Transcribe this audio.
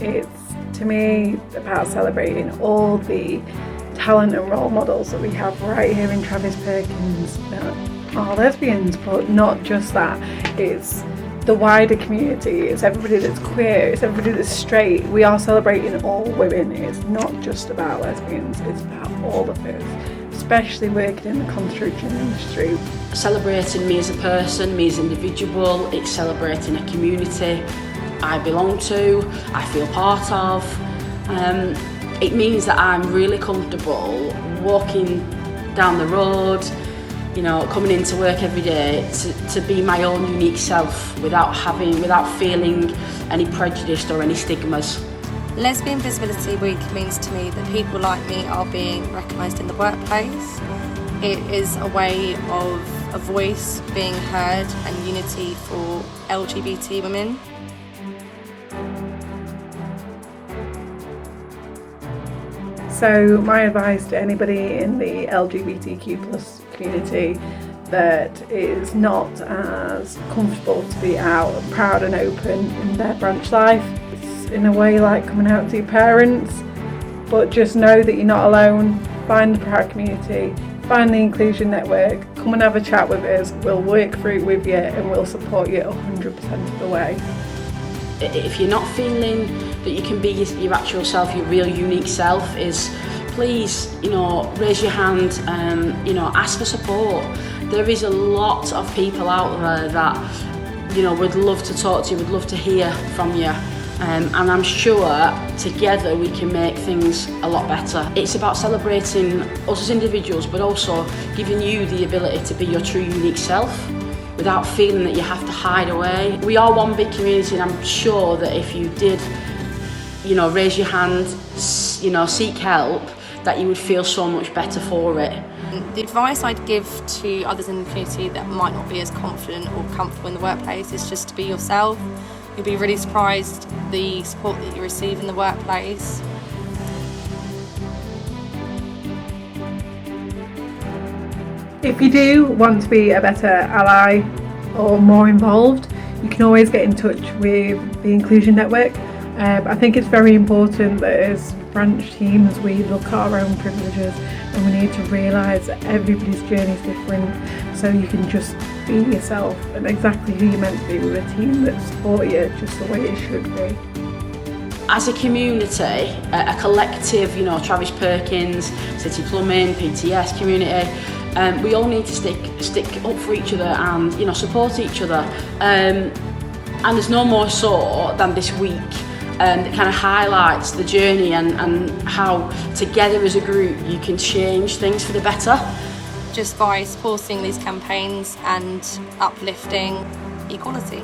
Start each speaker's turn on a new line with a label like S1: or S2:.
S1: It's, to me, about celebrating all the talent and role models that we have right here in Travis Perkins that are lesbians, but not just that. It's the wider community, it's everybody that's queer, it's everybody that's straight. We are celebrating all women. It's not just about lesbians, it's about all of us, especially working in the construction industry.
S2: Celebrating me as a person, me as an individual, it's celebrating a community I belong to, I feel part of. It means that I'm really comfortable walking down the road, coming into work every day to be my own unique self without feeling any prejudice or any stigmas.
S3: Lesbian Visibility Week means to me that people like me are being recognised in the workplace. It is a way of a voice being heard and unity for LGBT women.
S1: So my advice to anybody in the LGBTQ plus community that is not as comfortable to be out and proud and open in their branch life, it's in a way like coming out to your parents, but just know that you're not alone. Find the proud community, find the inclusion network, come and have a chat with us, we'll work through it with you and we'll support you 100% of the way.
S2: If you're not feeling that you can be your actual self, your real unique self, is please, raise your hand, ask for support. There is a lot of people out there that, would love to talk to you, would love to hear from you. And I'm sure together we can make things a lot better. It's about celebrating us as individuals, but also giving you the ability to be your true unique self without feeling that you have to hide away. We are one big community, and I'm sure that if you did, raise your hand, seek help, that you would feel so much better for it.
S3: The advice I'd give to others in the community that might not be as confident or comfortable in the workplace is just to be yourself. You'll be really surprised the support that you receive in the workplace.
S1: If you do want to be a better ally or more involved, you can always get in touch with the Inclusion Network. I think it's very important that as branch teams we look at our own privileges, and we need to realise that everybody's journey is different, so you can just be yourself and exactly who you're meant to be with a team that support you just the way it should be.
S2: As a community, a collective, Travis Perkins, City Plumbing, PTS community, we all need to stick up for each other and support each other. And there's no more so than this week that kind of highlights the journey and how together as a group you can change things for the better.
S3: Just by supporting these campaigns and uplifting equality.